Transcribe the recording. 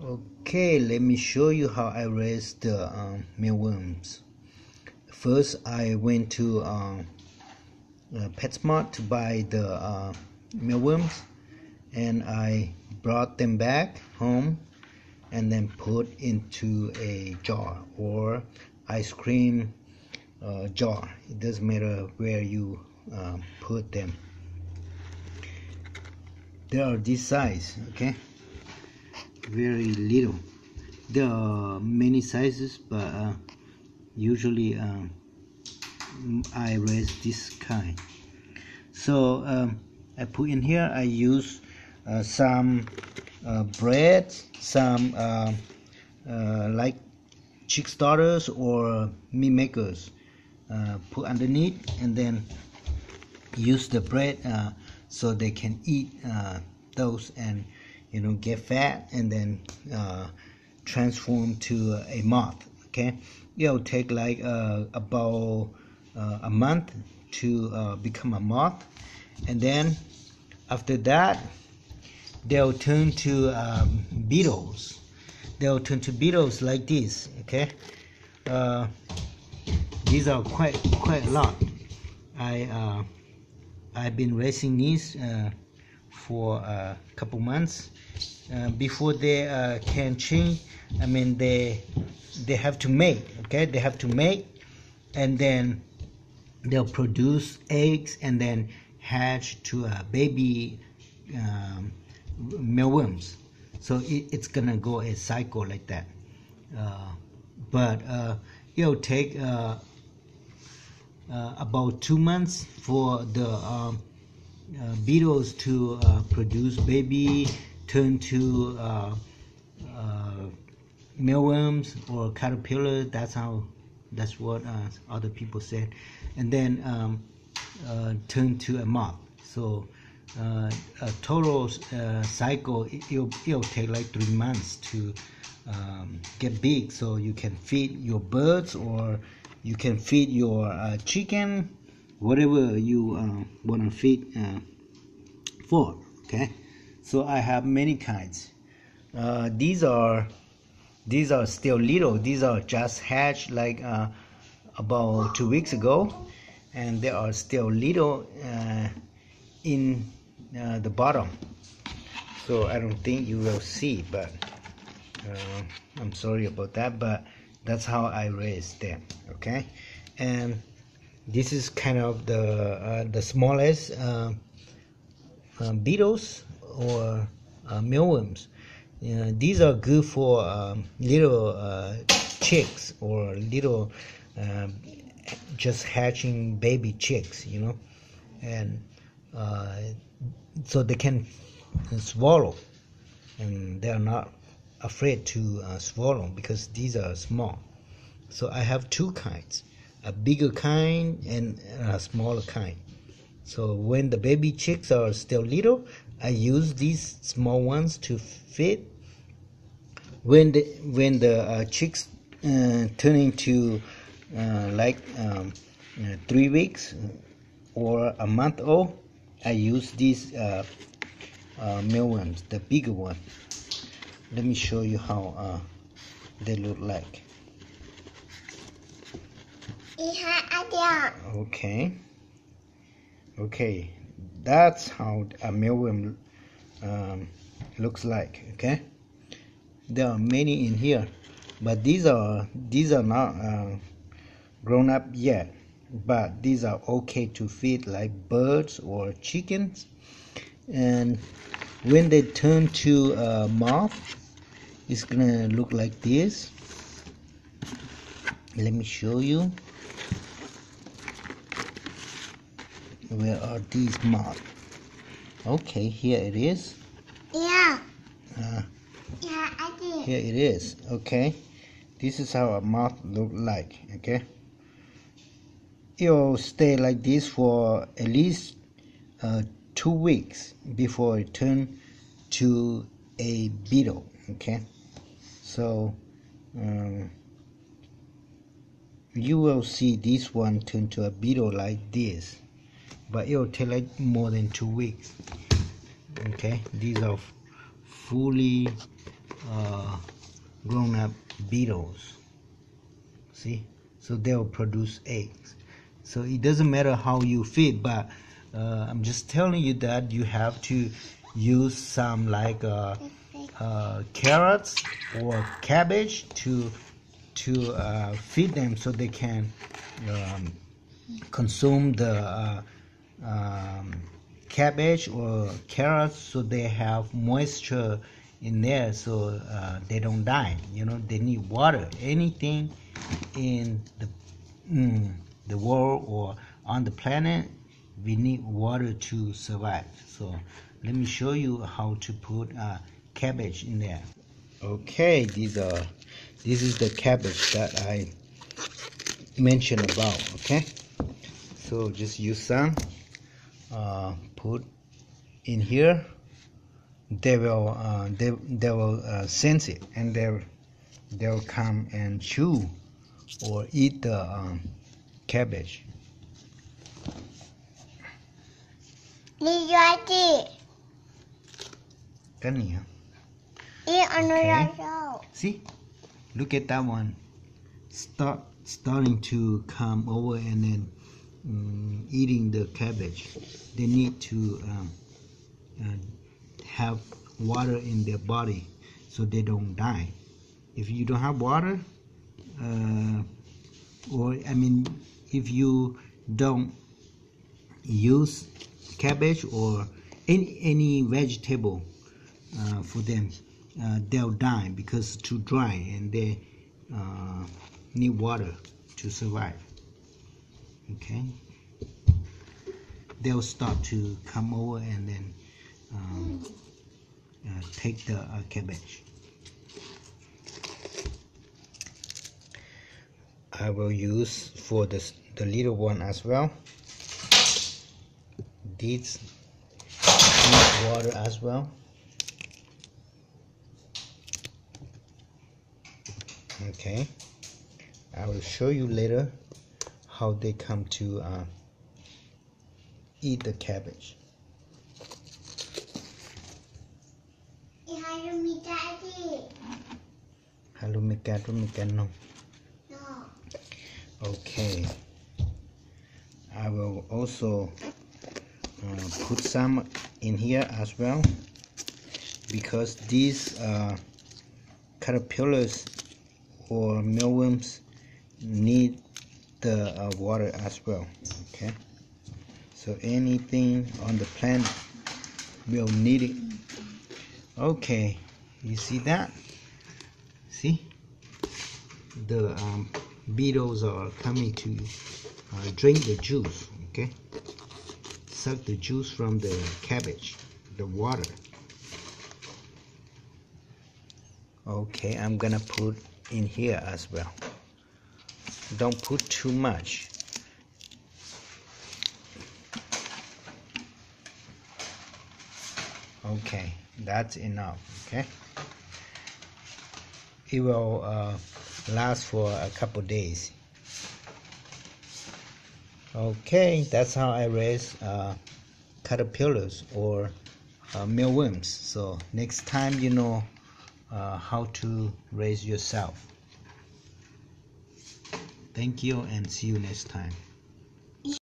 Okay, let me show you how I raise the mealworms. First, I went to PetSmart to buy the mealworms, and I brought them back home and then put into a jar or ice cream jar. It doesn't matter where you put them. They are this size, okay? Very little. There are many sizes, but usually I raise this kind. So I put in here, I use some bread, some like chick starters or meat makers, put underneath, and then use the bread so they can eat those and get fat, and then transform to a moth. Okay, it'll take like about a month to become a moth, and then after that they'll turn to beetles. They'll turn to beetles like this. Okay, these are quite a lot. I've been raising these for a couple months before they can change. I mean, they have to mate. Okay, they have to mate, and then they'll produce eggs and then hatch to a baby mealworms. So it's gonna go a cycle like that. But it'll take about 2 months for the beetles to produce baby, turn to mealworms or caterpillar. That's what other people said, and then turn to a moth. So a total cycle, it'll take like 3 months to get big, so you can feed your birds or you can feed your chicken, whatever you want to feed for. Okay, so I have many kinds. These are still little. These are just hatched like about 2 weeks ago, and they are still little in the bottom. So I don't think you will see, but I'm sorry about that, but that's how I raise them. Okay, and this is kind of the smallest beetles or mealworms. These are good for little chicks or little just hatching baby chicks, and so they can swallow, and they are not afraid to swallow because these are small. So I have two kinds, a bigger kind and a smaller kind. So when the baby chicks are still little, I use these small ones to feed. When the chicks turn into like 3 weeks or a month old, I use these mealworms, the bigger one. Let me show you how they look like. Okay, that's how a mealworm looks like. Okay, there are many in here, but these are not grown up yet, but these are okay to feed like birds or chickens. And when they turn to moth, it's gonna look like this. Let me show you. Where are these moths? Okay, here it is. Yeah. Yeah, I did. Here it is. Okay, this is how a moth look like. Okay, it'll stay like this for at least 2 weeks before it turn to a beetle. Okay, so you will see this one turn to a beetle like this, but it will take like more than 2 weeks. Okay, these are fully grown up beetles. See, so they will produce eggs. So it doesn't matter how you feed, but I'm just telling you that you have to use some like carrots or cabbage to feed them so they can consume the cabbage or carrots, so they have moisture in there, so they don't die. You know, they need water. Anything in the world or on the planet, we need water to survive. So let me show you how to put cabbage in there. Okay, this is the cabbage that I mentioned about. Okay, so just use some, put in here. They will sense it, and they'll come and chew or eat the cabbage. Okay. See, look at that one. Starting to come over and then eating the cabbage. They need to have water in their body so they don't die. If you don't have water, if you don't use cabbage or any vegetable for them, they'll die because it's too dry, and they need water to survive. Okay, they'll start to come over and then take the cabbage. I will use for the little one as well. These need water as well. Okay, I will show you later how they come to eat the cabbage. No. Okay, I will also put some in here as well, because these caterpillars or mealworms need the water as well. Okay, so anything on the planet will need it. Okay, you see that? See, the beetles are coming to drink the juice. Okay, suck the juice from the cabbage, the water. Okay, I'm gonna put in here as well. Don't put too much. Okay, that's enough. Okay, it will last for a couple days. Okay, that's how I raise caterpillars or mealworms. So next time you know how to raise yourself. Thank you, and see you next time.